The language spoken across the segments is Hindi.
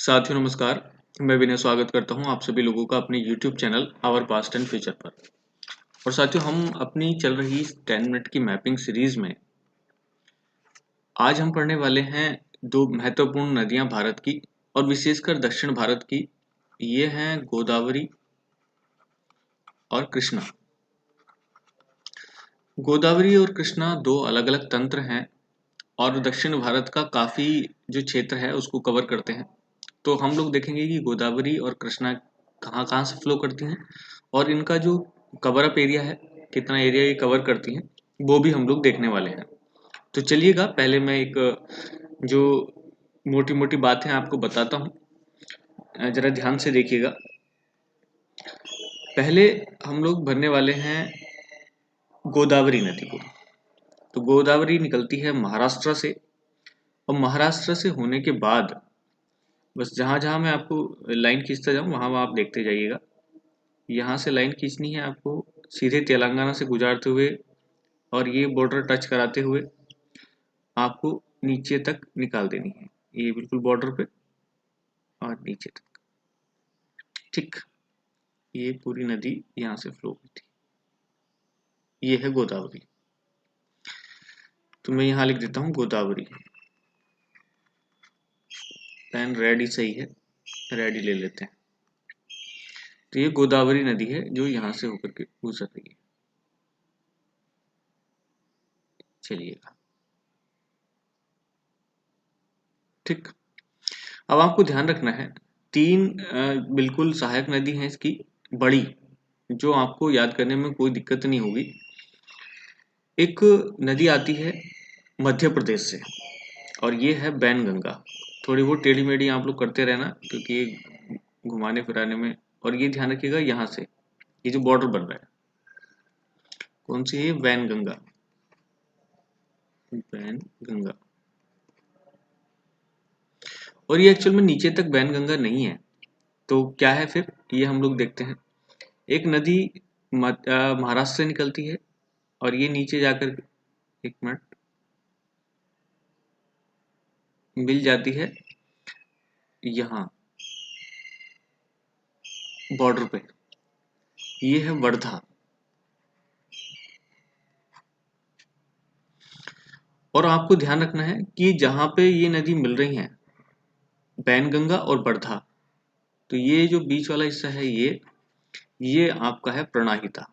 साथियों नमस्कार। मैं विनय स्वागत करता हूं आप सभी लोगों का अपने YouTube channel our past and future पर। और साथियों हम अपनी चल रही 10 मिनट की मैपिंग सीरीज में आज हम पढ़ने वाले हैं दो महत्वपूर्ण नदियां भारत की और विशेषकर दक्षिण भारत की। ये हैं गोदावरी और कृष्णा। गोदावरी और कृष्णा दो अलग अलग तंत्र हैं और दक्षिण भारत का काफी जो क्षेत्र है उसको कवर करते हैं। तो हम लोग देखेंगे कि गोदावरी और कृष्णा कहाँ कहाँ से फ्लो करती हैं और इनका जो कवर अप एरिया है, कितना एरिया ये कवर करती हैं, वो भी हम लोग देखने वाले हैं। तो चलिएगा पहले मैं एक जो मोटी मोटी बातें आपको बताता हूँ, जरा ध्यान से देखिएगा। पहले हम लोग भरने वाले हैं गोदावरी नदी को। तो गोदावरी निकलती है महाराष्ट्र से और महाराष्ट्र से होने के बाद बस जहाँ जहाँ मैं आपको लाइन खींचता जाऊँ वहाँ वहाँ आप देखते जाइएगा। यहाँ से लाइन खींचनी है आपको सीधे तेलंगाना से गुजारते हुए और ये बॉर्डर टच कराते हुए आपको नीचे तक निकाल देनी है, ये बिल्कुल बॉर्डर पे और नीचे तक। ठीक, ये पूरी नदी यहाँ से फ्लो होती है। ये है गोदावरी। तो मैं यहाँ लिख देता हूँ गोदावरी। पेन रेड ही सही है, रेड ही ले लेते हैं। तो ये गोदावरी नदी है जो यहाँ से होकर के गुजर रही है। चलिएगा, ठीक। अब आपको ध्यान रखना है तीन बिल्कुल सहायक नदी हैं इसकी बड़ी, जो आपको याद करने में कोई दिक्कत नहीं होगी। एक नदी आती है मध्य प्रदेश से और ये है बैनगंगा। थोड़ी बहुत टेढ़ी मेढ़ी आप लोग करते रहना क्योंकि ये घुमाने फिराने में। और ये ध्यान रखिएगा यहाँ से ये जो बॉर्डर बन रहा है कौन सी है, वैनगंगा। वैनगंगा। और ये एक्चुअल में नीचे तक वैनगंगा नहीं है, तो क्या है फिर ये हम लोग देखते हैं। एक नदी महाराष्ट्र से निकलती है और ये नीचे जाकर एक मिनट मिल जाती है यहाँ बॉर्डर पे। ये है वर्धा। और आपको ध्यान रखना है कि जहां पे ये नदी मिल रही है बैनगंगा और वर्धा, तो ये जो बीच वाला हिस्सा है ये आपका है प्रणाहिता।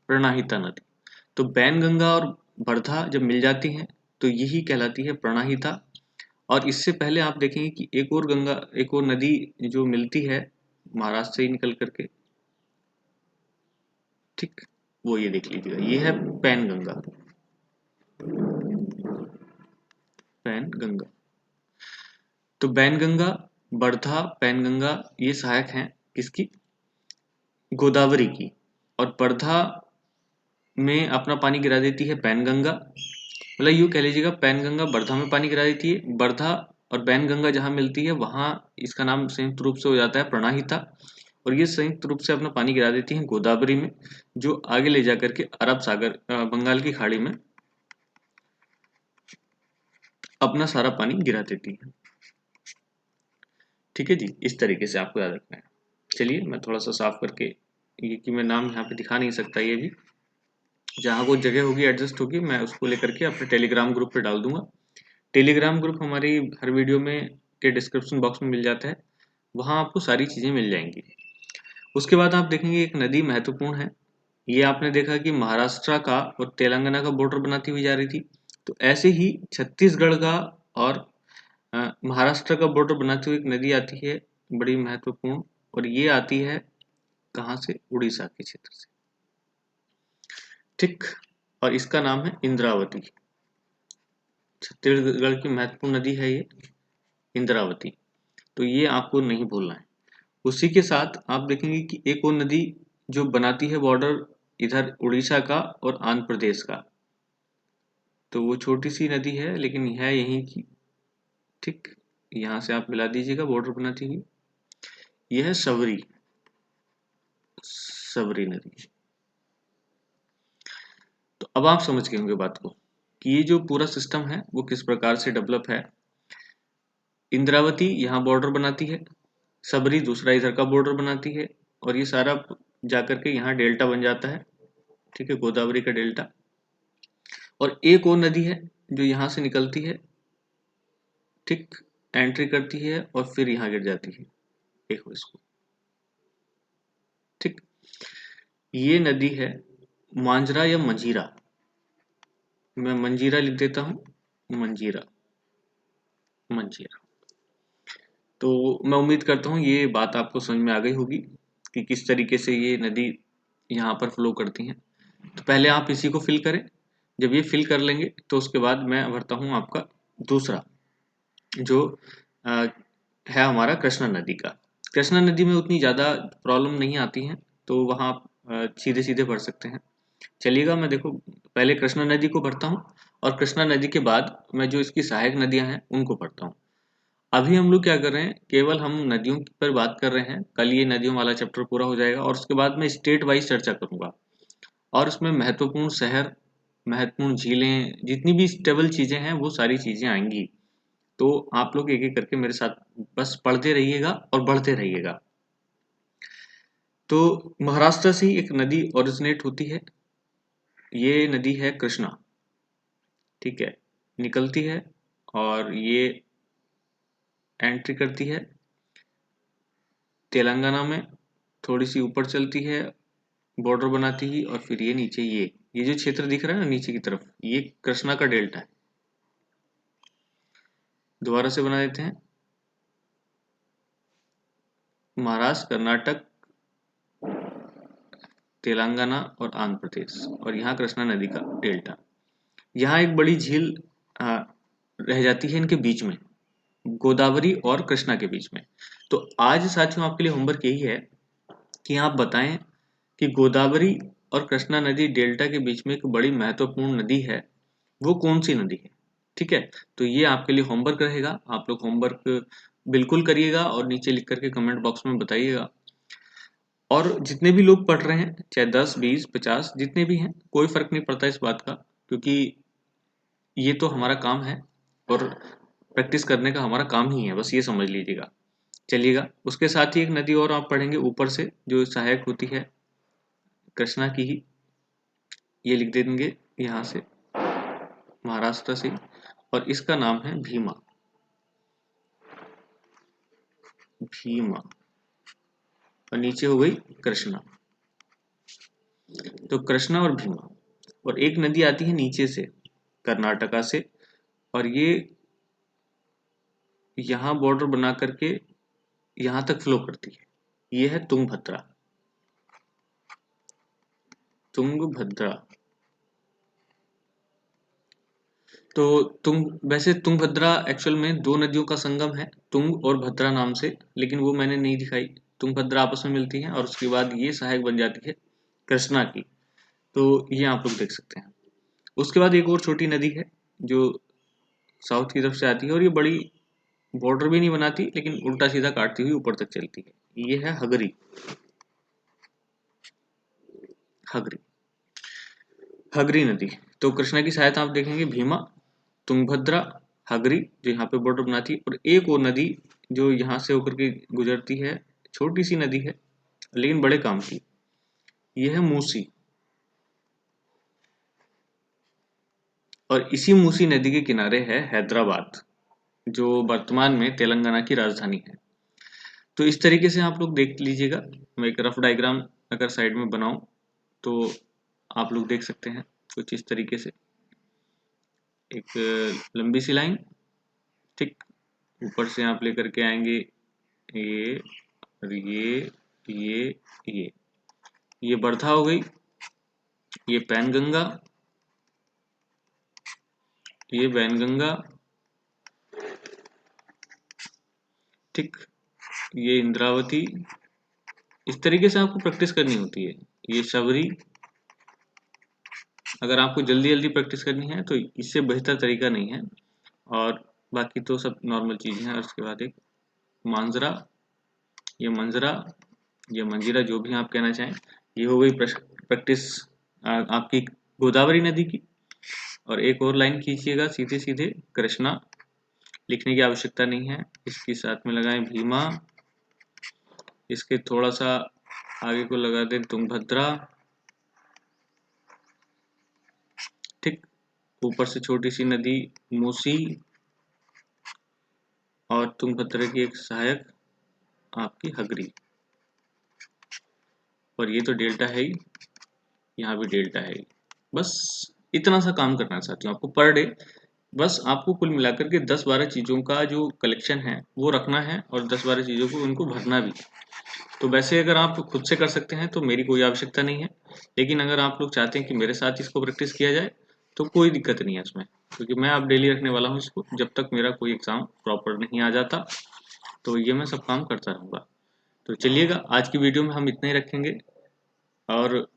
प्रणाहिता नदी। तो बैनगंगा और वर्धा जब मिल जाती हैं तो यही कहलाती है प्रणाहिता। और इससे पहले आप देखेंगे कि एक और नदी जो मिलती है महाराष्ट्र से ही निकल करके, ठीक, वो ये देख लीजिएगा, ये है पैनगंगा। पैनगंगा। तो बैनगंगा, वर्धा, पैनगंगा ये सहायक हैं किसकी, गोदावरी की। और वर्धा में अपना पानी गिरा देती है पैनगंगा। मतलब यूँ कह लीजिएगा पैनगंगा वर्धा में पानी गिरा देती है, वर्धा और बैनगंगा जहाँ मिलती है वहाँ इसका नाम संयुक्त रूप से हो जाता है प्रणाहिता। और ये संयुक्त रूप से अपना पानी गिरा देती है गोदावरी में, जो आगे ले जाकर के अरब सागर बंगाल की खाड़ी में अपना सारा पानी गिरा देती है। ठीक है जी, इस तरीके से आपको याद रखना है। चलिए मैं थोड़ा सा साफ करके, ये कि मैं नाम यहाँ पे दिखा नहीं सकता, ये भी जहाँ वो जगह होगी एडजस्ट होगी मैं उसको लेकर के अपने टेलीग्राम ग्रुप पे डाल दूंगा। टेलीग्राम ग्रुप हमारी हर वीडियो में के डिस्क्रिप्शन बॉक्स में मिल जाता है, वहाँ आपको सारी चीज़ें मिल जाएंगी। उसके बाद आप देखेंगे एक नदी महत्वपूर्ण है। ये आपने देखा कि महाराष्ट्र का और तेलंगाना का बॉर्डर बनाती हुई जा रही थी। तो ऐसे ही छत्तीसगढ़ का और महाराष्ट्र का बॉर्डर बनाती हुई एक नदी आती है बड़ी महत्वपूर्ण, और ये आती है कहाँ से, उड़ीसा के क्षेत्र से। ठीक, और इसका नाम है इंद्रावती। छत्तीसगढ़ की महत्वपूर्ण नदी है ये इंद्रावती। तो ये आपको नहीं भूलना है। उसी के साथ आप देखेंगे कि एक और नदी जो बनाती है बॉर्डर इधर उड़ीसा का और आंध्र प्रदेश का, तो वो छोटी सी नदी है लेकिन है यहीं की। ठीक, यहाँ से आप मिला दीजिएगा बॉर्डर बनाती हुई। यह है सबरी, सबरी नदी। तो अब आप समझ गए होंगे बात को कि ये जो पूरा सिस्टम है वो किस प्रकार से डेवलप है। इंद्रावती यहाँ बॉर्डर बनाती है, सबरी दूसरा इधर का बॉर्डर बनाती है, और ये सारा जाकर के यहाँ डेल्टा बन जाता है, ठीक है, गोदावरी का डेल्टा। और एक और नदी है जो यहाँ से निकलती है, ठीक, एंट्री करती है और फिर यहाँ गिर जाती है, देखो इसको, ठीक। ये नदी है मांजरा या मंजीरा, मैं मंजीरा लिख देता हूँ, मंजीरा, मंजीरा। तो मैं उम्मीद करता हूँ ये बात आपको समझ में आ गई होगी कि किस तरीके से ये नदी यहाँ पर फ्लो करती हैं। तो पहले आप इसी को फिल करें, जब ये फिल कर लेंगे तो उसके बाद मैं भरता हूँ आपका दूसरा, जो अ, है हमारा कृष्णा नदी का। कृष्णा नदी में उतनी ज़्यादा प्रॉब्लम नहीं आती हैं, तो वहाँ सीधे सीधे भर सकते हैं। चलिएगा, मैं देखो पहले कृष्णा नदी को भरता हूँ, और कृष्णा नदी के बाद मैं जो इसकी सहायक नदियाँ हैं उनको भरता हूँ। अभी हम लोग क्या कर रहे हैं, केवल हम नदियों पर बात कर रहे हैं। कल ये नदियों वाला चैप्टर पूरा हो जाएगा और उसके बाद मैं स्टेट वाइज चर्चा करूंगा, और उसमें महत्वपूर्ण शहर, महत्वपूर्ण झीलें, जितनी भी स्टेबल चीजें हैं वो सारी चीजें आएंगी। तो आप लोग एक एक करके मेरे साथ बस पढ़ते रहिएगा और बढ़ते रहिएगा। तो महाराष्ट्र से ही एक नदी ओरिजिनेट होती है, ये नदी है कृष्णा, ठीक है, निकलती है और ये एंट्री करती है तेलंगाना में, थोड़ी सी ऊपर चलती है, बॉर्डर बनाती ही, और फिर ये नीचे ये जो क्षेत्र दिख रहा है ना नीचे की तरफ, ये कृष्णा का डेल्टा है। दोबारा से बना देते हैं, महाराष्ट्र, कर्नाटक, तेलंगाना और आंध्र प्रदेश, और यहाँ कृष्णा नदी का डेल्टा। यहाँ एक बड़ी झील रह जाती है इनके बीच में, गोदावरी और कृष्णा के बीच में। तो आज साथियों आपके लिए होमवर्क यही है कि आप बताएं कि गोदावरी और कृष्णा नदी डेल्टा के बीच में एक बड़ी महत्वपूर्ण नदी है, वो कौन सी नदी है, ठीक है। तो ये आपके लिए होमवर्क रहेगा, आप लोग होमवर्क बिल्कुल करिएगा और नीचे लिख करके कमेंट बॉक्स में बताइएगा। और जितने भी लोग पढ़ रहे हैं, चाहे 10 20 50 जितने भी हैं, कोई फर्क नहीं पड़ता इस बात का, क्योंकि ये तो हमारा काम है और प्रैक्टिस करने का हमारा काम ही है, बस ये समझ लीजिएगा। चलिएगा, उसके साथ ही एक नदी और आप पढ़ेंगे ऊपर से जो सहायक होती है कृष्णा की ही, ये लिख देंगे यहाँ से, महाराष्ट्र से, और इसका नाम है भीमा, भीमा, और नीचे हो गई कृष्णा। तो कृष्णा और भीमा, और एक नदी आती है नीचे से कर्नाटका से, और ये यहाँ बॉर्डर बना करके यहाँ तक फ्लो करती है, ये है तुंगभद्रा, तुंगभद्रा। तो वैसे तुंगभद्रा एक्चुअल में दो नदियों का संगम है, तुंग और भद्रा नाम से, लेकिन वो मैंने नहीं दिखाई। तुंगभद्रा आपस में मिलती हैं और उसके बाद ये सहायक बन जाती है कृष्णा की, तो ये आप लोग देख सकते हैं। उसके बाद एक और छोटी नदी है जो साउथ की तरफ से आती है, और ये बड़ी बॉर्डर भी नहीं बनाती, लेकिन उल्टा सीधा काटती हुई ऊपर तक चलती है, ये है हगरी, हगरी, हगरी नदी। तो कृष्णा की सहायता आप देखेंगे भीमा, तुंगभद्रा, हगरी जो यहाँ पे बॉर्डर बनाती है, और एक और नदी जो यहाँ से होकर के गुजरती है, छोटी सी नदी है लेकिन बड़े काम की, ये है मूसी। और इसी मूसी नदी के किनारे है हैदराबाद, जो वर्तमान में तेलंगाना की राजधानी है। तो इस तरीके से आप लोग देख लीजिएगा, मैं एक रफ डायग्राम अगर साइड में बनाऊं तो आप लोग देख सकते हैं कुछ इस तरीके से, एक लंबी सी लाइन, ठीक, ऊपर से आप लेकर के आएंगे ये, और ये ये ये वर्धा हो गई, ये पैनगंगा, ये वैनगंगा, ठीक, ये इंद्रावती। इस तरीके से आपको प्रैक्टिस करनी होती है। ये शबरी, अगर आपको जल्दी जल्दी प्रैक्टिस करनी है तो इससे बेहतर तरीका नहीं है, और बाकी तो सब नॉर्मल चीज़ें हैं। और उसके बाद एक मांजरा, ये मंजरा, ये मंजीरा, जो भी आप कहना चाहें। ये हो गई प्रैक्टिस आपकी गोदावरी नदी की। और एक और लाइन खींचिएगा सीधे सीधे, कृष्णा लिखने की आवश्यकता नहीं है, इसके साथ में लगाएं भीमा, इसके थोड़ा सा आगे को लगा दें तुंगभद्रा, ठीक। ऊपर से छोटी सी नदी मूसी, और तुंगभद्रा की एक सहायक आपकी हगरी, और ये तो डेल्टा है ही, यहाँ भी डेल्टा है ही। बस इतना सा काम करना चाहती हूँ आपको पर डे। बस आपको कुल मिलाकर के 10-12 चीज़ों का जो कलेक्शन है वो रखना है, और 10-12 चीज़ों को उनको भरना भी। तो वैसे अगर आप खुद से कर सकते हैं तो मेरी कोई आवश्यकता नहीं है, लेकिन अगर आप लोग चाहते हैं कि मेरे साथ इसको प्रैक्टिस किया जाए तो कोई दिक्कत नहीं है इसमें, क्योंकि मैं अब डेली रखने वाला हूँ इसको, जब तक मेरा कोई एग्ज़ाम प्रॉपर नहीं आ जाता तो ये मैं सब काम करता रहूँगा। तो चलिएगा, आज की वीडियो में हम इतना ही रखेंगे, और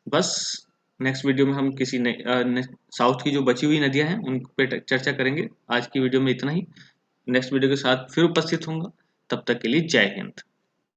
बस नेक्स्ट वीडियो में हम किसी साउथ की जो बची हुई नदियां हैं उन पे चर्चा करेंगे। आज की वीडियो में इतना ही, नेक्स्ट वीडियो के साथ फिर उपस्थित होऊंगा, तब तक के लिए जय हिंद।